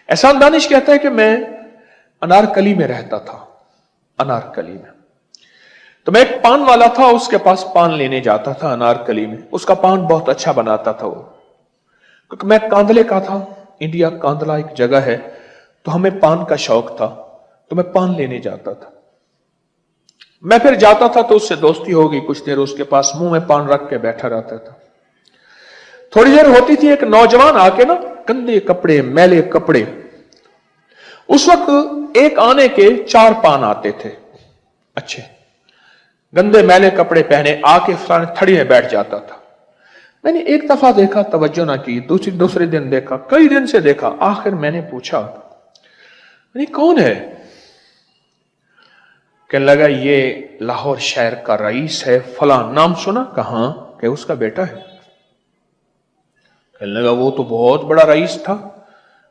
एहसान दानिश कहता है कि मैं अनारकली में रहता था, अनारकली में। तो मैं एक पान वाला था, उसके पास पान लेने जाता था अनारकली में। उसका पान बहुत अच्छा बनाता था वो, क्योंकि मैं कांदले का था, इंडिया कांदला एक जगह है, तो हमें पान का शौक था, तो मैं पान लेने जाता था। मैं फिर जाता था तो उससे दोस्ती हो गई, कुछ देर उसके पास मुंह में पान रख के बैठा रहता था। थोड़ी देर होती थी, एक नौजवान आके ना, गंदे कपड़े, मैले कपड़े, उस वक्त एक आने के 4 पान आते थे अच्छे, गंदे मैले कपड़े पहने, आके फलाने थड़ी में बैठ जाता था। मैंने एक दफा देखा, तवज्जो ना की, दूसरे दिन देखा, कई दिन से देखा, आखिर मैंने पूछा कौन है? कहने लगा ये लाहौर शहर का रईस है, फला नाम सुना? कहां? कि उसका बेटा है। कहने लगा वो तो बहुत बड़ा रईस था।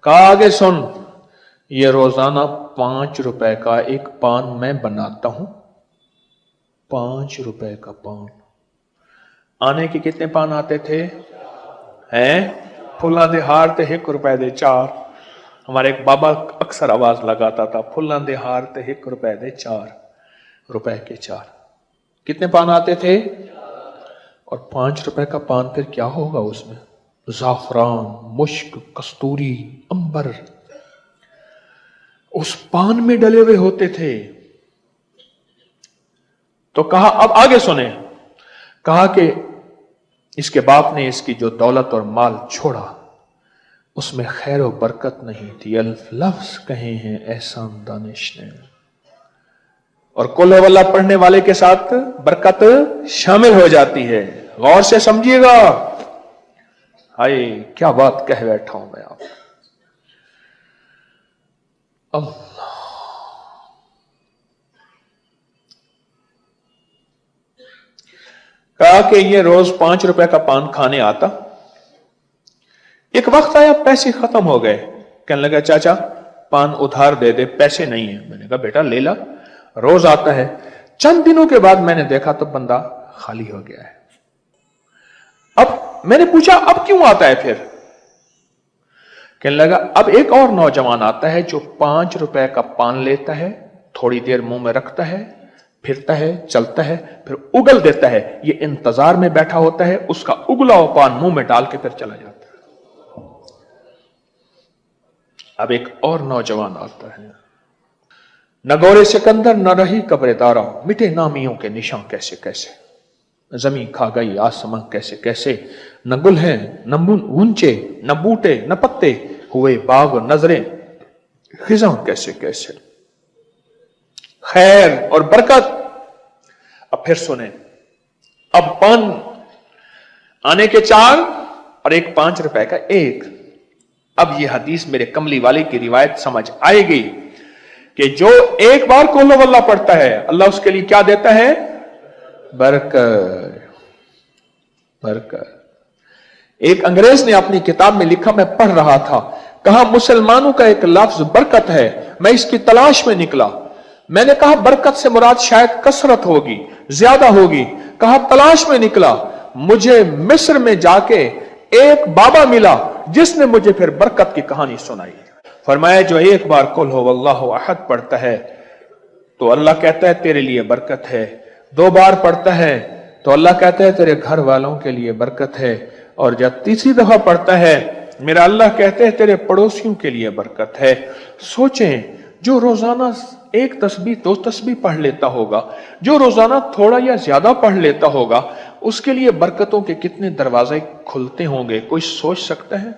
कहा आगे सुन, ये रोजाना 5 रुपए का एक पान मैं बनाता हूं, 5 रुपए का पान। आने के कितने पान आते थे? हैं फुल्लां दे हार ते 1 रुपए दे 4। हमारे एक बाबा अक्सर आवाज लगाता था, फुल्लां दे हार ते 1 रुपए दे 4, रुपए के 4। कितने पान आते थे? और 5 रुपए का पान फिर क्या होगा उसमें? जाफरान, मुश्क, कस्तूरी, अंबर उस पान में डले हुए होते थे। तो कहा, अब आगे सुने, कहा कि इसके बाप ने इसकी जो दौलत और माल छोड़ा उसमें खैर और बरकत नहीं थी। अल्फ लफ्ज कहे हैं एहसान दानिश ने। और कुल वल्ला पढ़ने वाले के साथ बरकत शामिल हो जाती है। गौर से समझिएगा। हाय क्या बात कह बैठा हूं मैं आप। अल्लाह, कहा कि ये रोज 5 रुपए का पान खाने आता। एक वक्त आया पैसे खत्म हो गए। कहने लगा चाचा पान उधार दे दे, पैसे नहीं है। मैंने कहा बेटा ले ला, रोज आता है। चंद दिनों के बाद मैंने देखा तो बंदा खाली हो गया है। अब मैंने पूछा अब क्यों आता है फिर? कहने लगा अब एक और नौजवान आता है जो 5 रुपए का पान लेता है, थोड़ी देर मुंह में रखता है, फिरता है, चलता है, फिर उगल देता है। ये इंतजार में बैठा होता है, उसका उगला हुआ पान मुंह में डाल के फिर चला जाता है। अब एक और नौजवान आता है, न गोरे सिकंदर न रही कब्रेदारा, मिटे नामियों के निशान कैसे कैसे, जमीन खा गई आसमां कैसे कैसे, न गुल हैं न गूंचे, न बूटे न पत्ते, हुए बाग नजरें खिजां कैसे कैसे। खैर और बरकत। अब फिर सुने, अब पान आने के 4 और एक 5 रुपए का 1। अब यह हदीस मेरे कमली वाले की रिवायत समझ आएगी कि जो एक बार कुल वल्लाह पढ़ता है अल्लाह उसके लिए क्या देता है? बरकत, बरकत। एक अंग्रेज ने अपनी किताब में लिखा, मैं पढ़ रहा था, कहा मुसलमानों का एक लफ्ज बरकत है, मैं इसकी तलाश में निकला। मैंने कहा बरकत से मुराद शायद कसरत होगी, ज्यादा होगी। कहा तलाश में निकला, मुझे मिस्र में जाके एक बाबा मिला जिसने मुझे फिर बरकत की कहानी सुनाई। फरमाया जो एक बार कुल हो वल्लाहु अहद पढ़ता है तो अल्लाह कहता है तेरे लिए बरकत है। 2 बार पढ़ता है तो अल्लाह कहता है तेरे घर वालों के लिए बरकत है। और जब तीसरी दफा पढ़ता है मेरा अल्लाह कहते हैं तेरे पड़ोसियों के लिए बरकत है। सोचें, जो रोजाना 1 तस्बीह 2 तस्बीह पढ़ लेता होगा, जो रोजाना थोड़ा या ज्यादा पढ़ लेता होगा, उसके लिए बरकतों के कितने दरवाजे खुलते होंगे, कोई सोच सकता है?